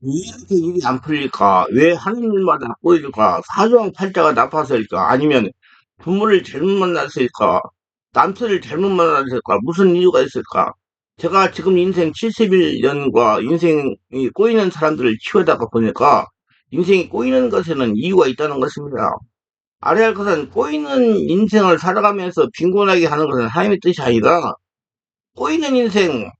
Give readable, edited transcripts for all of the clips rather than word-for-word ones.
왜 이렇게 일이 안 풀릴까? 왜 하는 일마다 꼬일까? 사소한 팔자가 나빠서일까? 아니면 부모를 잘못 만났을까? 남편을 잘못 만났을까? 무슨 이유가 있을까? 제가 지금 인생 71년과 인생이 꼬이는 사람들을 키우다가 보니까 인생이 꼬이는 것에는 이유가 있다는 것입니다. 알아야 할 것은 꼬이는 인생을 살아가면서 빈곤하게 하는 것은 하나님의 뜻이 아니라 꼬이는 인생,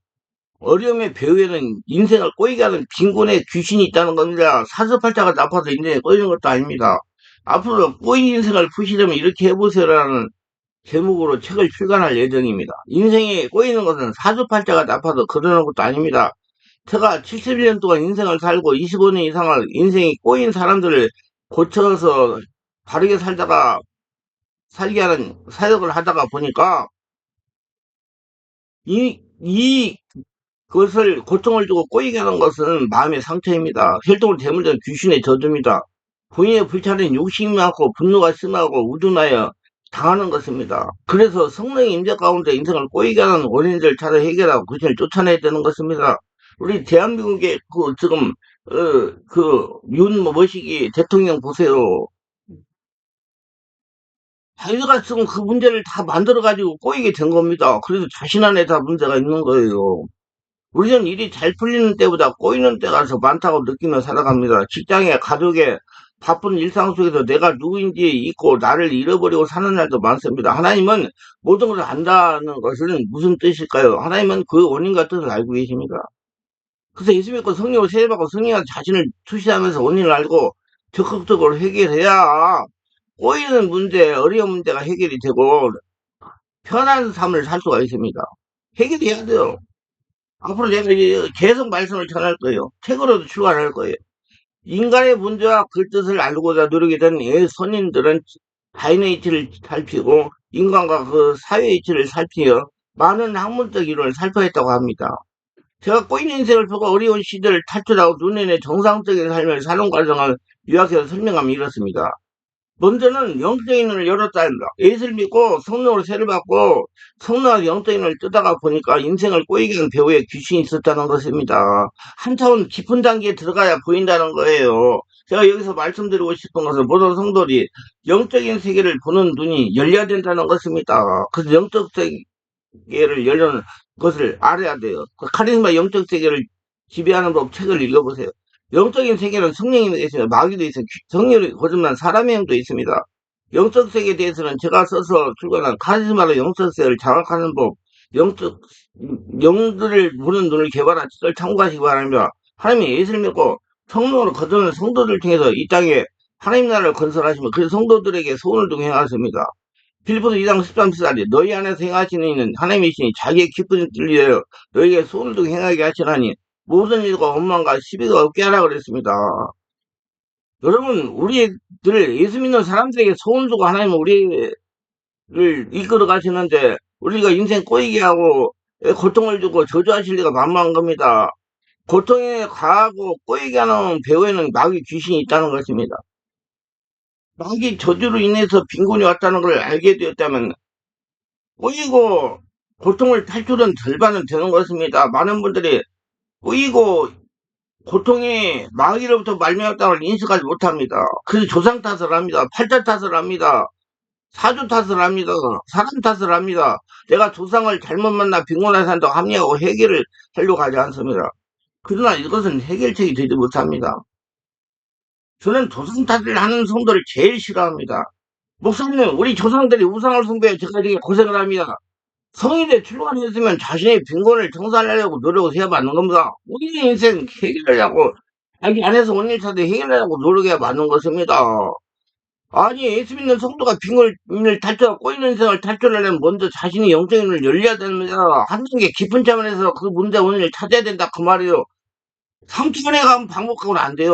어려움의 배후에는 인생을 꼬이게 하는 빈곤의 귀신이 있다는 겁니다. 사주팔자가 나빠서 인생에 꼬이는 것도 아닙니다. 앞으로 꼬인 인생을 푸시려면 이렇게 해보세요라는 제목으로 책을 출간할 예정입니다. 인생에 꼬이는 것은 사주팔자가 나빠서 그러는 것도 아닙니다. 제가 71년 동안 인생을 살고 25년 이상을 인생이 꼬인 사람들을 고쳐서 바르게 살다가 살게 하는 사역을 하다가 보니까 이 그것을 고통을 주고 꼬이게 하는 것은 마음의 상처입니다. 혈통을 대물던 귀신의 저주입니다. 본인의 불찰은 욕심이 많고 분노가 심하고 우둔하여 당하는 것입니다. 그래서 성령의 임재 가운데 인생을 꼬이게 하는 원인들을 찾아 해결하고 그것을 쫓아내야 되는 것입니다. 우리 대한민국의 그 지금 윤 뭐시기 대통령 보세요. 자기가 지금 그 문제를 다 만들어가지고 꼬이게 된 겁니다. 그래서 자신 안에 다 문제가 있는 거예요. 우리는 일이 잘 풀리는 때보다 꼬이는 때가 더 많다고 느끼며 살아갑니다. 직장에, 가족에, 바쁜 일상 속에서 내가 누구인지 잊고 나를 잃어버리고 사는 날도 많습니다. 하나님은 모든 것을 안다는 것은 무슨 뜻일까요? 하나님은 그 원인과 뜻을 알고 계십니다. 그래서 예수 믿고 성령을 세례받고 성령한 자신을 투시하면서 원인을 알고 적극적으로 해결해야 꼬이는 문제, 어려운 문제가 해결이 되고 편한 삶을 살 수가 있습니다. 해결해야 돼요. 앞으로 내가 이제 계속 말씀을 전할 거예요. 책으로도 출간할 거예요. 인간의 문제와 그 뜻을 알고자 노력이 된 선인들은 타인의 이치를 살피고 인간과 그 사회의 이치를 살피어 많은 학문적 이론을 살펴했다고 합니다. 제가 꼬인 인생을 보고 어려운 시대를 탈출하고 눈에는 정상적인 삶을 사는 과정을 요약해서 설명하면 이렇습니다. 먼저는 영적인 눈을 열었다 합니다. 예수를 믿고 성령으로 세를 받고 성령의 영적인 눈을 뜨다가 보니까 인생을 꼬이게 한 배후에 귀신이 있었다는 것입니다. 한 차원 깊은 단계에 들어가야 보인다는 거예요. 제가 여기서 말씀드리고 싶은 것은 모든 성도들이 영적인 세계를 보는 눈이 열려야 된다는 것입니다. 그래서 영적 세계를 열려는 것을 알아야 돼요. 그 카리스마 영적 세계를 지배하는 법 책을 읽어보세요. 영적인 세계는 성령이 있으며 마귀도 있으며 성령이 거듭난 사람의 영도 있습니다. 영적 세계에 대해서는 제가 써서 출간한 카리스마로 영적 세계를 장악하는 법, 영적 영들을 보는 눈을 개발한 책을 참고하시기 바랍니다. 하나님의 예수를 믿고 성령으로 거듭난 성도들 통해서 이 땅에 하나님 나라를 건설하시며 그 성도들에게 소원을 두고 행하십니다. 빌립보서 2장 13절에 너희 안에서 행하시는 이는 하나님의 신이 자기의 기쁜 뜻을 위하여 너희에게 소원을 두고 행하게 하시나니 모든 일과 원망과 시비가 없게 하라 그랬습니다. 여러분, 우리들 예수 믿는 사람들에게 소원 두고 하나님은 우리를 이끌어 가시는데 우리가 인생 꼬이게 하고 고통을 주고 저주하실 리가 만무한 겁니다. 고통에 가하고 꼬이게 하는 배후에는 마귀 귀신이 있다는 것입니다. 마귀 저주로 인해서 빈곤이 왔다는 걸 알게 되었다면 꼬이고 고통을 탈출은 절반은 되는 것입니다. 많은 분들이 꼬이고 고통이 마귀로부터 말미암았다는 걸 인식하지 못합니다. 그래서 조상 탓을 합니다. 팔자 탓을 합니다. 사주 탓을 합니다. 사람 탓을 합니다. 내가 조상을 잘못 만나 빈곤하게 산다고 합리하고 해결을 하려고 하지 않습니다. 그러나 이것은 해결책이 되지 못합니다. 저는 조상 탓을 하는 성도를 제일 싫어합니다. 목사님, 우리 조상들이 우상을 숭배해 제가 되게 고생을 합니다. 성인에 출간했으면 자신의 빈곤을 청산하려고 노력을 해야 맞는 겁니다. 우리의 인생 해결하려고, 자기 안에서 원일 찾아 해결하려고 노력해야 맞는 것입니다. 아니, 예수 믿는 성도가 빈곤을 탈출하고 꼬이는 인생을 탈출하려면 먼저 자신이 영적인 눈을 열려야 됩니다. 한 단계 깊은 차원에서 그 문제 원인을 찾아야 된다. 그 말이에요. 3차원에 가면 방법하고는 안 돼요.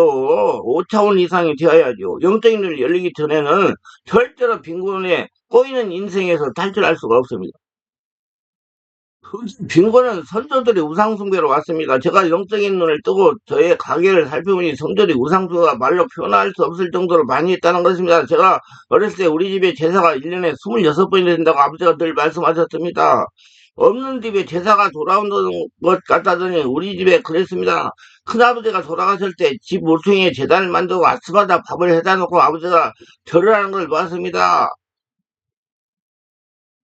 5차원 이상이 되어야죠. 영적인 눈을 열리기 전에는 절대로 빈곤에 꼬이는 인생에서 탈출할 수가 없습니다. 빈곤은 선조들이 우상숭배로 왔습니다. 제가 영적인 눈을 뜨고 저의 가게를 살펴보니 성도들이 우상숭배가 말로 표현할 수 없을 정도로 많이 했다는 것입니다. 제가 어렸을 때 우리 집에 제사가 1년에 26번이 된다고 아버지가 늘 말씀하셨습니다. 없는 집에 제사가 돌아오는 것 같다더니 우리 집에 그랬습니다. 큰아버지가 돌아가실 때 집 모퉁이에 제단을 만들고 아침마다 밥을 해다 놓고 아버지가 절을 하는 걸 봤습니다.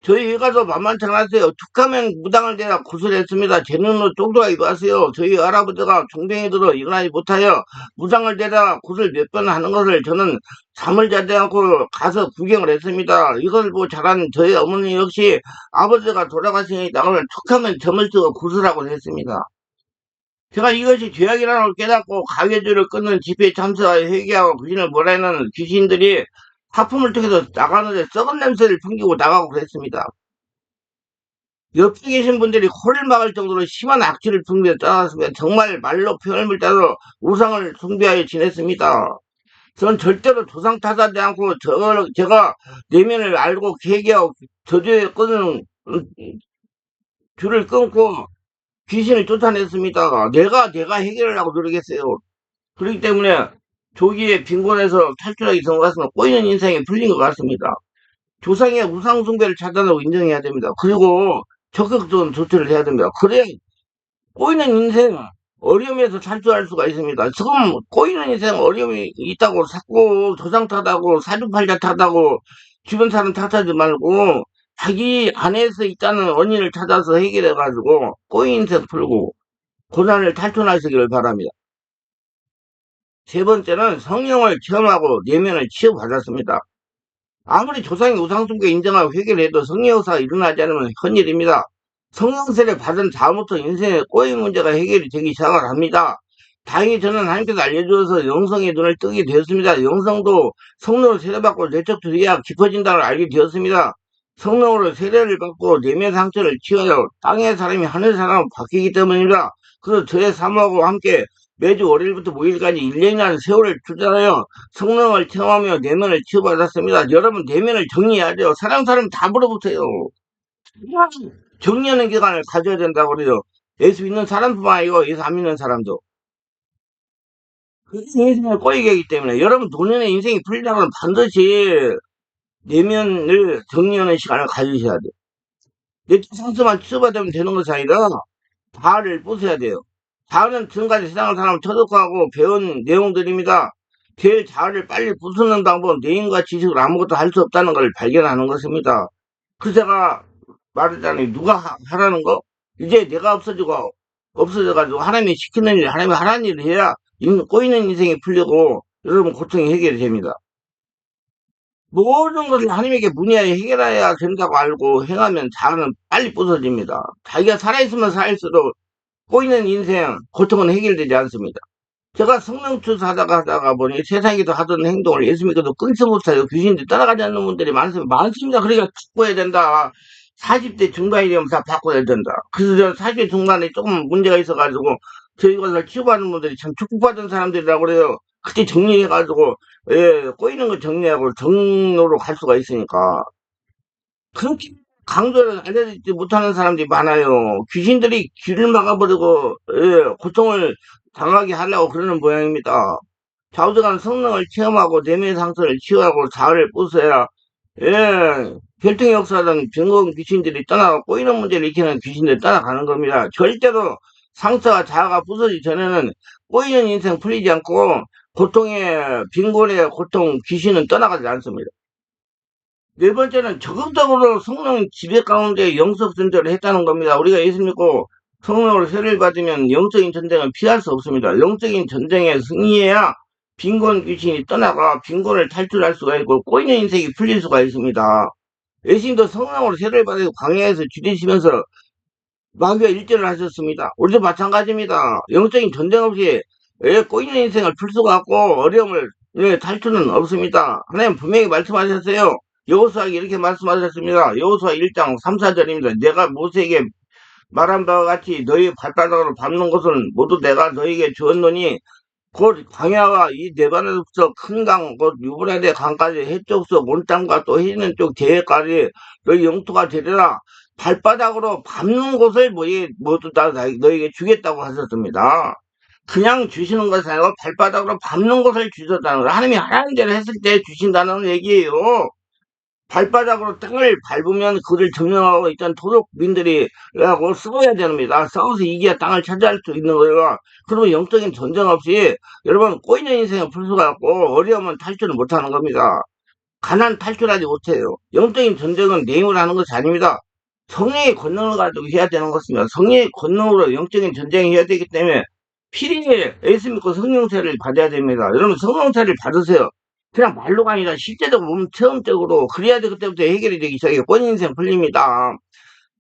저희 일가도 만만치 않았어요. 툭하면 무당을 대라 구슬했습니다. 제 눈으로 똑똑하게 봤어요. 저희 할아버지가 종병이 들어 일어나지 못하여 무당을 대다 구슬 몇 번 하는 것을 저는 잠을 자지 않고 가서 구경을 했습니다. 이걸 보고 자란 저희 어머니 역시 아버지가 돌아가시니 나를 툭하면 점을 찍어 구슬하고 했습니다. 제가 이것이 죄악이라는 걸 깨닫고 가계주를 끊는 집회에 참석하여 회개하고 귀신을 몰아내는 귀신들이 하품을 통해서 나가는데 썩은 냄새를 풍기고 나가고 그랬습니다. 옆에 계신 분들이 코를 막을 정도로 심한 악취를 풍기며 따랐습니다. 정말 말로 표현을 못해서 우상을 숭배하여 지냈습니다. 저는 절대로 조상 탓하지 않고 제가 내면을 알고 회개하고 저주에 끊는 줄을 끊고 귀신을 쫓아냈습니다. 내가 해결을 하고 노력했어요. 그렇기 때문에 조기에 빈곤에서 탈출하기 전 같으면 꼬이는 인생에 풀린 것 같습니다. 조상의 우상 숭배를 차단하고 인정해야 됩니다. 그리고 적극적인 조치를 해야 됩니다. 그래야 꼬이는 인생 어려움에서 탈출할 수가 있습니다. 지금 꼬이는 인생 어려움이 있다고 자꾸 조상 탓하고 사주팔자 탓하고 주변 사람 탓하지 말고 자기 안에서 있다는 원인을 찾아서 해결해가지고 꼬인 인생 풀고 고난을 탈출하시기를 바랍니다. 세 번째는 성령을 체험하고 내면을 치유받았습니다. 아무리 조상의 우상숭배 인정하고 회개를 해도 성령사가 일어나지 않으면 큰일입니다. 성령세를 받은 다음부터 인생의 꼬인 문제가 해결이 되기 시작을 합니다. 다행히 저는 하나님께서 알려주어서 영성의 눈을 뜨게 되었습니다. 영성도 성령으로 세례받고 내적 주의가 깊어진다는 걸 알게 되었습니다. 성령으로 세례를 받고 내면 상처를 치유하여 땅의 사람이 하늘 사람으로 바뀌기 때문입니다. 그래서 저의 사모하고 함께 매주 월요일부터 목요일까지 1년이라는 세월을 투자하여 성령을 체험하며 내면을 치유받았습니다. 여러분 내면을 정리해야 돼요. 사람 다 물어보세요. 정리하는 기간을 가져야 된다고 그래요. 예수 믿는 사람뿐만 아니고 예수 안 믿는 사람도. 그게 인생을 꼬이게 하기 때문에 여러분 본인의 인생이 풀리려면 반드시 내면을 정리하는 시간을 가지셔야 돼요. 내적 상처만 치유받으면 되는 것이 아니라 자아를 부숴야 돼요. 자아는 지금까지 세상을 사람 터득하고 배운 내용들입니다. 제일 자아를 빨리 부수는 방법은 뇌인과 지식으로 아무것도 할 수 없다는 걸 발견하는 것입니다. 그 제가 말했잖아요. 누가 하라는 거? 이제 내가 없어져가지고 하나님이 시키는 일, 하나님이 하라는 일을 해야 꼬이는 인생이 풀리고 여러분 고통이 해결이 됩니다. 모든 것을 하나님에게 문의하여 해결해야 된다고 알고 행하면 자아는 빨리 부서집니다. 자기가 살아있으면 살수록 꼬이는 인생, 고통은 해결되지 않습니다. 제가 성령추 하다가 보니 세상에도 하던 행동을 예수 믿고도 끊지 못해요. 귀신들이 따라가지 않는 분들이 많습니다. 그러니까 바꿔야 된다. 40대 중반이 되면 다 바꿔야 된다. 그래서 저 40대 중반에 조금 문제가 있어가지고 저희 것을 치유받는 분들이 참 축복받은 사람들이라고 그래요. 그때 정리해가지고 꼬이는 거 정리하고 정로로 갈 수가 있으니까. 그렇게 강조를 알려주지 못하는 사람들이 많아요. 귀신들이 귀를 막아버리고 고통을 당하게 하려고 그러는 모양입니다. 좌우지간 성령을 체험하고 내면 상처를 치유하고 자아를 부숴야 혈통의 역사는 증거한 귀신들이 떠나고 꼬이는 문제를 일으키는 귀신들이 떠나가는 겁니다. 절대로 상처와 자아가 부서지기 전에는 꼬이는 인생 풀리지 않고 고통의 빈곤의 고통 귀신은 떠나가지 않습니다. 네 번째는 적극적으로 성령 지배 가운데 영적 전쟁을 했다는 겁니다. 우리가 예수 믿고 성령으로 세례를 받으면 영적인 전쟁은 피할 수 없습니다. 영적인 전쟁에 승리해야 빈곤 귀신이 떠나가 빈곤을 탈출할 수가 있고 꼬이는 인생이 풀릴 수가 있습니다. 예수님도 성령으로 세례를 받으고 광야에서 주리시면서 마귀와 일전을 하셨습니다. 우리도 마찬가지입니다. 영적인 전쟁 없이 꼬이는 인생을 풀 수가 없고 어려움을 탈출은 없습니다. 하나님 분명히 말씀하셨어요. 여호수아에게 이렇게 말씀하셨습니다. 여호수아 1장 3, 4절입니다. 내가 모세에게 말한 바와 같이 너희 발바닥으로 밟는 것은 모두 내가 너희에게 주었노니 곧 광야와 이 네바논에서 큰 강, 곧 유브라데 강까지 해쪽서 온 땅과 또 해있는 쪽 대해까지 너희 영토가 되리라. 발바닥으로 밟는 곳을 모두 다 너희에게 주겠다고 하셨습니다. 그냥 주시는 것이 아니고 발바닥으로 밟는 것을 주셨다는 거예요. 하나님이 하라는 대로 했을 때 주신다는 얘기예요. 발바닥으로 땅을 밟으면 그를 점령하고 있던 토속민들이 하고 싸워야 됩니다. 싸워서 이겨야 땅을 차지할 수 있는 거예요. 그러면 영적인 전쟁 없이 여러분 꼬이는 인생을 풀 수가 없고 어려우면 탈출을 못하는 겁니다. 가난 탈출하지 못해요. 영적인 전쟁은 내 힘으로 하는 것이 아닙니다. 성령의 권능을 가지고 해야 되는 것입니다. 성령의 권능으로 영적인 전쟁을 해야 되기 때문에 필히 예수 믿고 성령세를 받아야 됩니다. 여러분 성령세를 받으세요. 그냥 말로가 아니라 실제적으로 몸 체험적으로 그래야 그때부터 해결이 되기 시작해요. 본인 인생 풀립니다.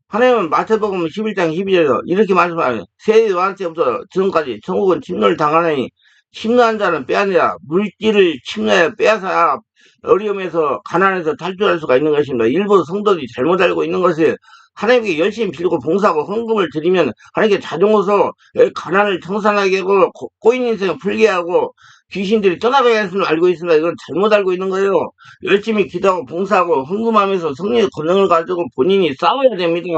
하나님은 마태복음 11장 12절에서 이렇게 말씀하세요. 새 요한 때부터 지금까지 천국은 침노를 당하느니 침노한 자는 빼앗느라 물질을 침노해 빼앗아 어려움에서 가난에서 탈출할 수가 있는 것입니다. 일부 성도들이 잘못 알고 있는 것이 하나님께 열심히 빌고 봉사하고 헌금을 드리면 하나님께 자동으로 가난을 청산하게 하고 꼬인 인생을 풀게 하고 귀신들이 떠나가게 하는 줄 알고 있습니다. 이건 잘못 알고 있는 거예요. 열심히 기도하고 봉사하고 헌금하면서 성령의 권능을 가지고 본인이 싸워야 됩니다.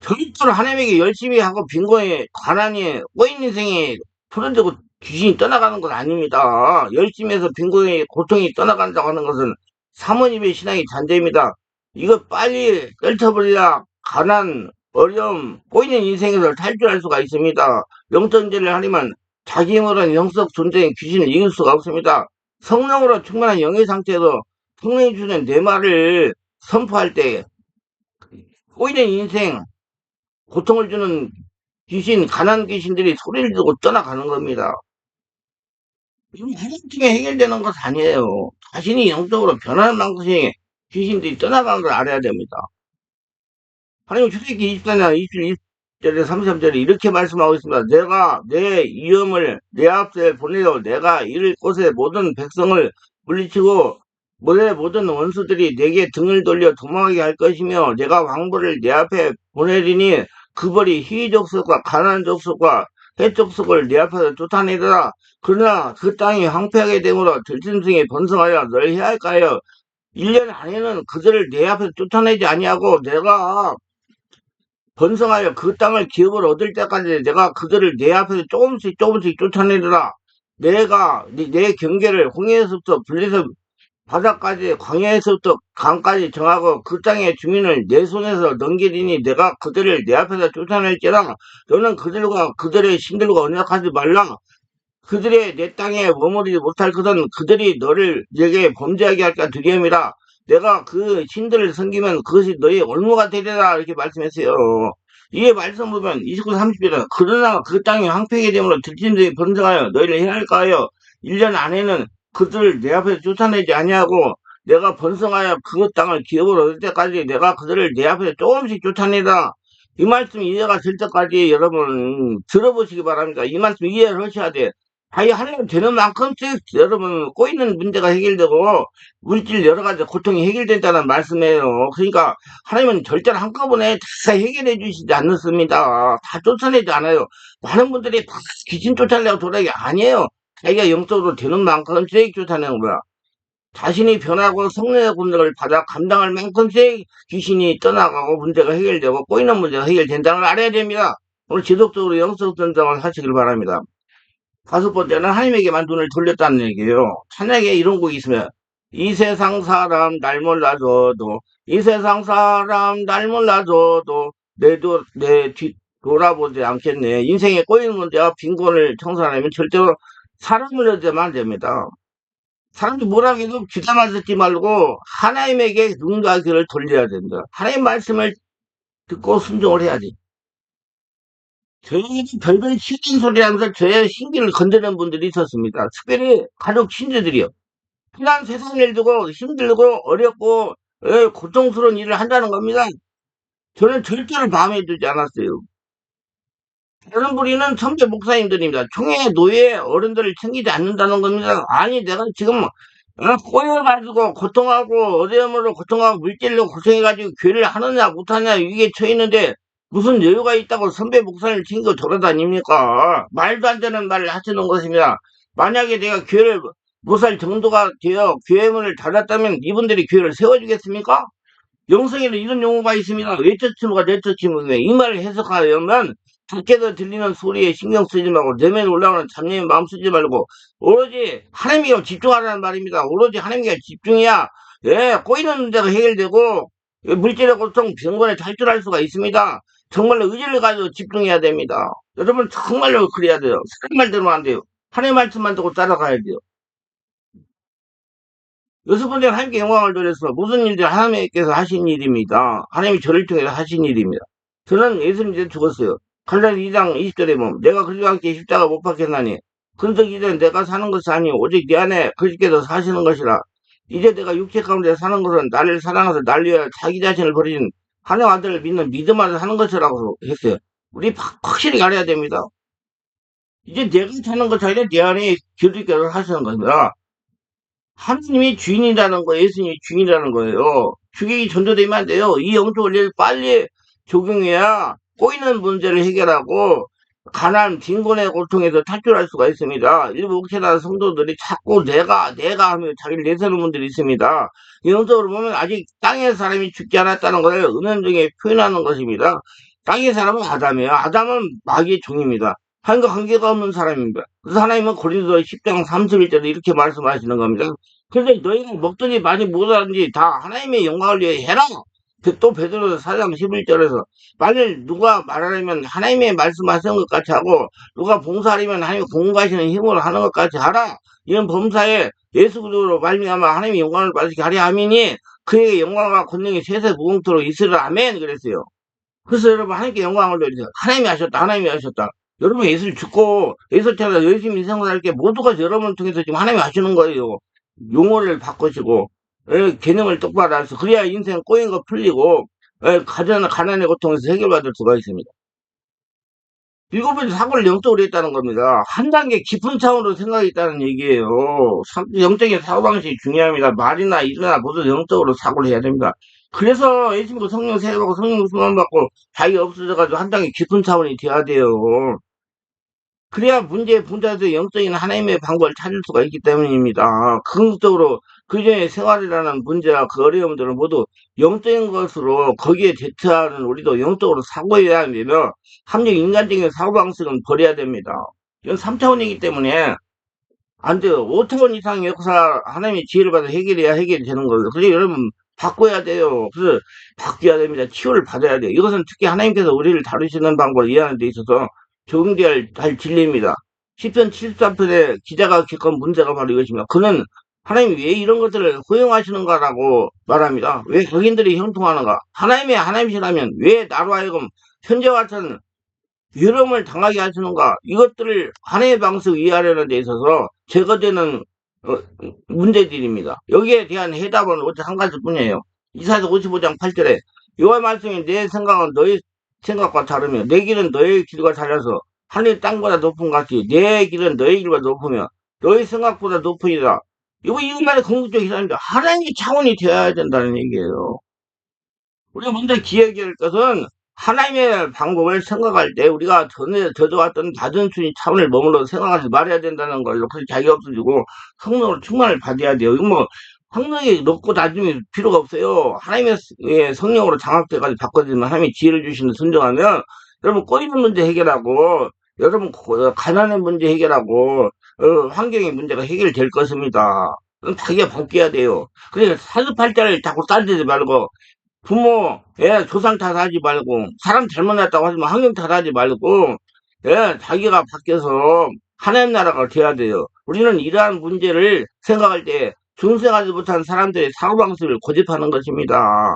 절대로 하나님에게 열심히 하고 빈곤에 가난이 꼬인 인생이 풀어지고 귀신이 떠나가는 건 아닙니다. 열심히 해서 빈곤의 고통이 떠나간다고 하는 것은 사모님의 신앙이 잔재입니다. 이거 빨리 떨쳐버려야 가난, 어려움, 꼬이는 인생에서 탈출할 수가 있습니다. 영전제를 하려면 자기 힘으로는 영적 존재인 귀신을 이길 수가 없습니다. 성령으로 충만한 영의 상태에서 성령이 주는 내 말을 선포할 때 꼬이는 인생, 고통을 주는 귀신, 가난 귀신들이 소리를 지르고 떠나가는 겁니다. 이건 하루아침에 해결되는 것 아니에요. 자신이 영적으로 변하는 방식의 귀신들이 떠나가는 걸 알아야 됩니다. 하나님 출애굽기 24장 21절에 33절에 이렇게 말씀하고 있습니다. 내가 내 위엄을 내 앞에 보내어 내가 이를 곳에 모든 백성을 물리치고 내 모든 원수들이 내게 등을 돌려 도망하게 할 것이며 내가 왕벌을 내 앞에 보내리니 그 벌이 희위 족속과 가나안 족속과 헷 족속을 내 앞에서 쫓아내더라. 그러나 그 땅이 황폐하게 되므로 들짐승이 번성하여 널 해할까요? 1년 안에는 그들을 내 앞에서 쫓아내지 아니하고 내가 번성하여 그 땅을 기업을 얻을 때까지 내가 그들을 내 앞에서 조금씩 조금씩 쫓아내리라. 내가 내 경계를 홍해에서부터 블레셋 바다까지 광야에서부터 강까지 정하고 그 땅의 주민을 내 손에서 넘기리니 내가 그들을 내 앞에서 쫓아낼지라. 너는 그들과 그들의 신들과 언약하지 말라. 그들의 내 땅에 머무르지 못할 것은 그들이 너를 내게 범죄하게 할까 두려움이라. 내가 그 신들을 섬기면 그것이 너의 올무가 되리라. 이렇게 말씀했어요. 이에 말씀 보면 29, 30절은 그러나 그 땅이 황폐하게 되므로 들짐승이 번성하여 너희를 해할까하여 1년 안에는 그들을 내 앞에서 쫓아내지 아니하고 내가 번성하여 그 땅을 기업으로 얻을 때까지 내가 그들을 내 앞에서 조금씩 쫓아내라. 이 말씀 이해가 될 때까지 여러분 들어보시기 바랍니다. 이 말씀 이해를 하셔야 돼. 아니, 하려면 되는 만큼씩 여러분 꼬이는 문제가 해결되고 물질 여러 가지 고통이 해결된다는 말씀이에요. 그러니까 하나님은 절대로 한꺼번에 다 해결해 주시지 않습니다. 다 쫓아내지 않아요. 많은 분들이 다 귀신 쫓아내려고 돌아가기 아니에요. 자기가 영적으로 되는 만큼씩 쫓아내는 거야. 자신이 변하고 성령의 권능을 받아 감당할 만큼씩 귀신이 떠나가고 문제가 해결되고 꼬이는 문제가 해결된다는 걸 알아야 됩니다. 오늘 지속적으로 영적 전쟁을 하시길 바랍니다. 5번째는 하나님에게만 눈을 돌렸다는 얘기예요. 찬양에 이런 곡이 있으면 이 세상 사람 날 몰라줘도 이 세상 사람 날 몰라줘도 내 뒤 돌아보지 않겠네. 인생에 꼬이는 문제와 빈곤을 청산하면 절대로 사람을 얻으면 안 됩니다. 사람들이 뭐라 해도 귀담아 듣지 말고 하나님에게 눈과 귀를 돌려야 된다. 하나님 말씀을 듣고 순종을 해야지. 저희도 별별 시킨 소리 하면서 저의 신기를 건드는 분들이 있었습니다. 특별히 가족 친지들이요. 그냥 세상 일 두고 힘들고 어렵고 고통스러운 일을 한다는 겁니다. 저는 절대로 마음에 들지 않았어요. 다른 부리는 선배 목사님들입니다. 총회 노예 어른들을 챙기지 않는다는 겁니다. 아니 내가 지금 꼬여가지고 고통하고 어려움으로 고통하고 물질로 고생해가지고 교회를 하느냐 못하냐 이게 처있는데 무슨 여유가 있다고 선배 목사님을 챙겨 돌아다닙니까? 말도 안 되는 말을 하시는 것입니다. 만약에 내가 교회를 못 살 정도가 되어 교회 문을 닫았다면 이분들이 교회를 세워주겠습니까? 영성에는 이런 용어가 있습니다. 외처치무가 내처치무인데 이 말을 해석하려면 밖에서 들리는 소리에 신경 쓰지 말고 내면에 올라오는 잡념에 마음 쓰지 말고 오로지 하나님께 집중하라는 말입니다. 오로지 하나님께 집중해야 예, 꼬이는 문제가 해결되고, 예, 물질의 고통, 병건에 탈출할 수가 있습니다. 정말로 의지를 가지고 집중해야 됩니다. 여러분, 정말로 그래야 돼요. 사람 말대로는 안 돼요. 하나님 말씀만 듣고 따라가야 돼요. 여러분들은 하나님께 영광을 돌려서 모든 일들 하나님께서 하신 일입니다. 하나님이 저를 통해서 하신 일입니다. 저는 예수님 이제 죽었어요. 갈라디 2장 20절에 보면 내가 그리스도와 함께 십자가 못 박혔나니 그런즉 이제 내가 사는 것이 아니요 오직 내 안에 그리스도께서 사시는 것이라. 이제 내가 육체 가운데 사는 것은 나를 사랑해서 날 위하여 자기 자신을 버리신 하나님 아들을 믿는 믿음 안에 사는 것이라고 했어요. 우리 확실히 알아야 됩니다. 이제 내가 사는 것이 아니라 내 안에 그리스도께서 사시는 것이라. 하느님이 주인이라는 거예요. 예수님이 주인이라는 거예요. 주객이 전도되면 안 돼요. 이 영적 원리를 빨리 적용해야 꼬이는 문제를 해결하고 가난, 빈곤의 고통에서 탈출할 수가 있습니다. 일부 옥체나 성도들이 자꾸 내가 하며 자기를 내세우는 분들이 있습니다. 영적으로 보면 아직 땅의 사람이 죽지 않았다는 것을 은연중에 표현하는 것입니다. 땅의 사람은 아담이에요. 아담은 마귀의 종입니다. 하나님과 관계가 없는 사람입니다. 그래서 하나님은 고린도 10장 31절에 이렇게 말씀하시는 겁니다. 그런데 너희가 먹든지 많이 못하든지 다 하나님의 영광을 위해 해라. 또 베드로 4장 11절에서 만일 누가 말하려면 하나님의 말씀하시는 것 같이 하고 누가 봉사하려면 하나님의 공부하시는 힘으로 하는 것 같이 하라. 이런 범사에 예수 그리스도로 말미암아 하나님의 영광을 받으시게 하려 함이니 그에게 영광과 권능이 세세 무궁토록 있으리라. 아멘. 그랬어요. 그래서 여러분 하나님께 영광을 돌리세요. 하나님이 하셨다. 하나님이 하셨다. 여러분 예수를 죽고 예수 찾아 열심히 인생을 게 모두가 여러분을 통해서 지금 하나님이 하시는 거예요. 용어를 바꾸시고 개념을 똑바로 해서 그래야 인생 꼬인 거 풀리고 가난의 고통에서 해결받을 수가 있습니다. 일곱 번째 사고를 영적으로 했다는 겁니다. 한 단계 깊은 차원으로 생각이 있다는 얘기예요. 영적인 사고방식이 중요합니다. 말이나 일이나 모두 영적으로 사고를 해야 됩니다. 그래서 예수님도 성령 세례받고 성령 수만 받고 자기가 없어져가지고 한 단계 깊은 차원이 돼야 돼요. 그래야 문제의 본자도 영적인 하나님의 방법을 찾을 수가 있기 때문입니다. 궁극적으로 그전에 생활이라는 문제와 그 어려움들은 모두 영적인 것으로 거기에 대처하는 우리도 영적으로 사고해야 하며 합력 인간적인 사고방식은 버려야 됩니다. 이건 3차원이기 때문에 안 돼요. 5차원 이상의 역사 하나님의 지혜를 받아 해결해야 해결이 되는 거예요. 그래서 여러분 바꿔야 돼요. 그래서 바뀌어야 됩니다. 치유를 받아야 돼요. 이것은 특히 하나님께서 우리를 다루시는 방법을 이해하는 데 있어서 적용돼야 할 진리입니다. 시편 73편에 기자가 겪은 문제가 바로 이것입니다. 그는 하나님이 왜 이런 것들을 허용하시는가라고 말합니다. 왜 거인들이 형통하는가? 하나님이시라면 왜 나로 하여금 현재와 같은 위험을 당하게 하시는가? 이것들을 하나님의 방식 이해하려는 데 있어서 제거되는 문제들입니다. 여기에 대한 해답은 오직 한 가지뿐이에요. 이사야서 55장 8절에 여호와 말씀이 내 생각은 너희 생각과 다르며 내 길은 너의 길과 달라서 하늘 땅보다 높은 것 같이 내 길은 너의 길보다 높으며 너희 생각보다 높으리라. 이것만의 궁극적인 희생입니다. 하나님의 차원이 되어야 된다는 얘기예요. 우리가 먼저 기억해야 할 것은 하나님의 방법을 생각할 때 우리가 전에 저져왔던 낮은 순위 차원을 머물러 생각하지 말아야 된다는 걸로 그래서 자기가 없어지고 성령으로 충만을 받아야 돼요. 이거 뭐 성령이 높고 낮음이 필요가 없어요. 하나님의 성령으로 장악돼가지고 바꿔지면 하나님이 지혜를 주시는 순종하면 여러분 꼬이는 문제 해결하고 여러분 가난의 문제 해결하고 환경의 문제가 해결될 것입니다. 그럼 자기가 바뀌어야 돼요. 그러니까 사주팔자를 자꾸 따지지 말고 부모, 조상 탓하지 말고, 사람 잘못났다고 하지만 환경 탓하지 말고, 자기가 바뀌어서 하나님 나라가 돼야 돼요. 우리는 이러한 문제를 생각할 때 중생하지 못한 사람들의 사고방식을 고집하는 것입니다.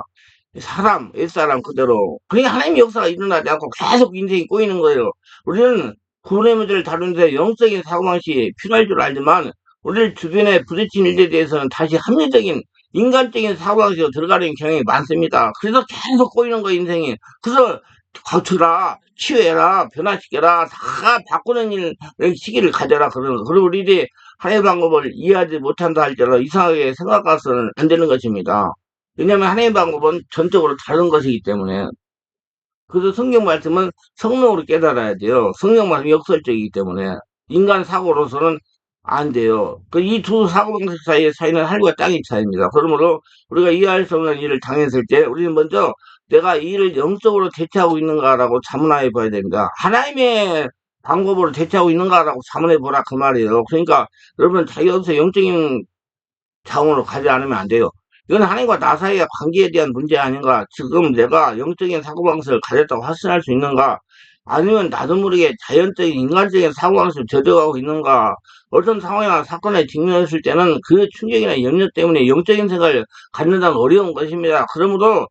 옛사람 그대로. 그러니까 하나님의 역사가 일어나지 않고 계속 인생이 꼬이는 거예요. 우리는 구원의 문제를 다루는데 영적인 사고방식이 필요할 줄 알지만, 우리를 주변에 부딪힌 일에 대해서는 다시 합리적인 인간적인 사고방식으로 들어가는 경향이 많습니다. 그래서 계속 꼬이는 거 인생이. 그래서 고쳐라, 치유해라, 변화시켜라, 다 바꾸는 시기를 가져라 그러는 거. 그리고 우리들이 하나님의 방법을 이해하지 못한다 할지라도 이상하게 생각해서는 안 되는 것입니다. 왜냐하면 하나님의 방법은 전적으로 다른 것이기 때문에. 그래서 성경 말씀은 성령으로 깨달아야 돼요. 성경 말씀이 역설적이기 때문에 인간 사고로서는 안 돼요. 이 두 사고방식 사이의 차이는 하늘과 땅의 차이입니다. 그러므로 우리가 이해할 수 없는 일을 당했을 때 우리는 먼저 내가 이 일을 영적으로 대처하고 있는가라고 자문해 봐야 됩니다. 하나님의 방법으로 대처하고 있는가라고 자문해 보라 그 말이에요. 그러니까 여러분 자기가 여기서 영적인 차원으로 가지 않으면 안 돼요. 이건 하나님과 나 사이의 관계에 대한 문제 아닌가? 지금 내가 영적인 사고방식을 가졌다고 확신할 수 있는가? 아니면 나도 모르게 자연적인 인간적인 사고방식을 저격하고 있는가? 어떤 상황이나 사건에 직면했을 때는 그 충격이나 염려 때문에 영적인 생각을 갖는다는 어려운 것입니다. 그러므로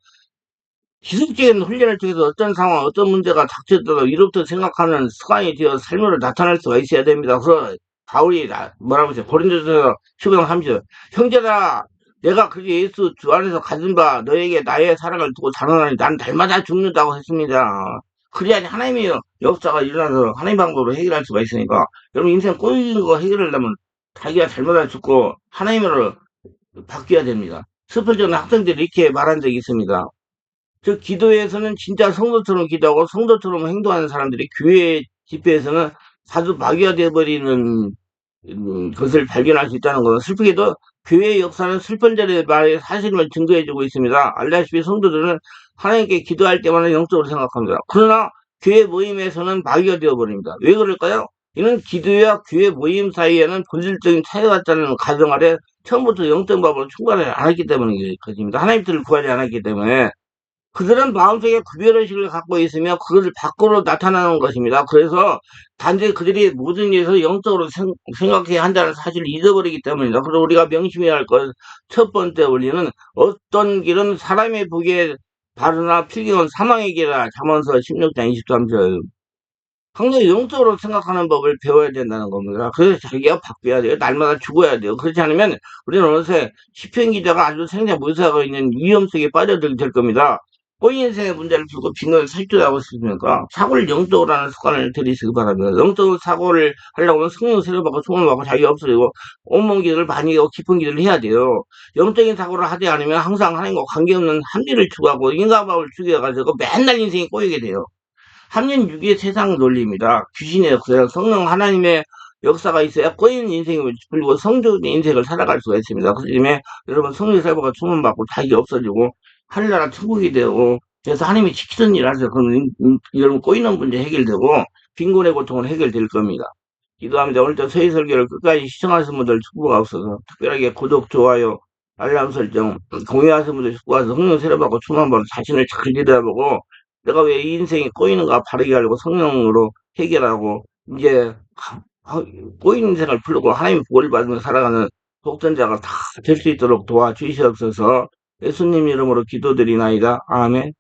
지속적인 훈련을 통해서 어떤 상황, 어떤 문제가 닥쳐도 이로부터 생각하는 습관이 되어 삶으로 나타날 수가 있어야 됩니다. 그래서 바울이 뭐라고 했어요? 고린도서 15장 30절. 형제들아, 내가 그 예수 주 안에서 가진 바 너에게 나의 사랑을 두고 자라나니 난 날마다 죽는다고 했습니다. 그래야지 하나님의 역사가 일어나서 하나님 방법으로 해결할 수가 있으니까. 여러분 인생 꼬이는 거 해결하려면 자기가 잘못을 죽고 하나님으로 바뀌어야 됩니다. 스펄전 학생들이 이렇게 말한 적이 있습니다. 즉 기도에서는 진짜 성도처럼 기도하고 성도처럼 행동하는 사람들이 교회 집회에서는 다수 마귀가 되어버리는 것을 발견할 수 있다는 것은 슬프게도 교회의 역사는 슬픈자들의 말의 사실임을 증거해주고 있습니다. 알다시피 성도들은 하나님께 기도할 때마다 영적으로 생각합니다. 그러나 교회 모임에서는 마귀가 되어버립니다. 왜 그럴까요? 이는 기도와 교회 모임 사이에는 본질적인 차이가 있다는 가정 아래 처음부터 영적 밥으로 충분하지 않았기 때문인 것입니다. 하나님 뜻을 구하지 않았기 때문에 그들은 마음속에 구별의식을 갖고 있으며 그것을 밖으로 나타나는 것입니다. 그래서 단지 그들이 모든 일에서 영적으로 생각해야 한다는 사실을 잊어버리기 때문입니다. 그래서 우리가 명심해야 할 것 첫 번째 원리는 어떤 길은 사람의 보기에 바르나 필경은 사망의 길이라 잠언서 16장 23절. 항상 영적으로 생각하는 법을 배워야 된다는 겁니다. 그래서 자기가 바뀌어야 돼요. 날마다 죽어야 돼요. 그렇지 않으면 우리는 어느새 시편 기자가 아주 생사무사하고 있는 위험 속에 빠져들게 될 겁니다. 본인 인생의 문제를 두고 빈곤을 살펴하고 있으니까 사고를 영적으로 하는 습관을 들이시기 바랍니다. 영적으로 사고를 하려고 하면 성령 세례 받고 소원을 받고 자기가 없어지고 온몸 기도를 많이 하고 깊은 기도를 해야 돼요. 영적인 사고를 하지 않으면 항상 하나님과 관계없는 합리를 추구하고 인간마음을 죽여가지고 맨날 인생이 꼬이게 돼요. 합리유기의 세상 논리입니다. 귀신의 역사, 성령 하나님의 역사가 있어야 꼬이는 인생을 풀리고 성적인 인생을 살아갈 수가 있습니다. 그 때문에 여러분 성령 살보가 주문받고 자기 없어지고 하늘나라 천국이 되고 그래서 하나님이 지키던 일 하세요. 그럼 여러분 꼬이는 문제 해결되고 빈곤의 고통은 해결될 겁니다. 기도합니다. 오늘도 서희 설교를 끝까지 시청하신 분들 축복가 없어서 특별하게 구독, 좋아요, 알람 설정, 공유하신 분들 축복하셔서 성령 세례받고 충만받고 자신을 잘 기도해보고 내가 왜 이 인생이 꼬이는가 바르게 하려고 성령으로 해결하고 이제 꼬인 인생을 풀고 하나님 복을 받으며 살아가는 복전자가 다 될 수 있도록 도와주시옵소서. 예수님 이름으로 기도드리나이다. 아멘.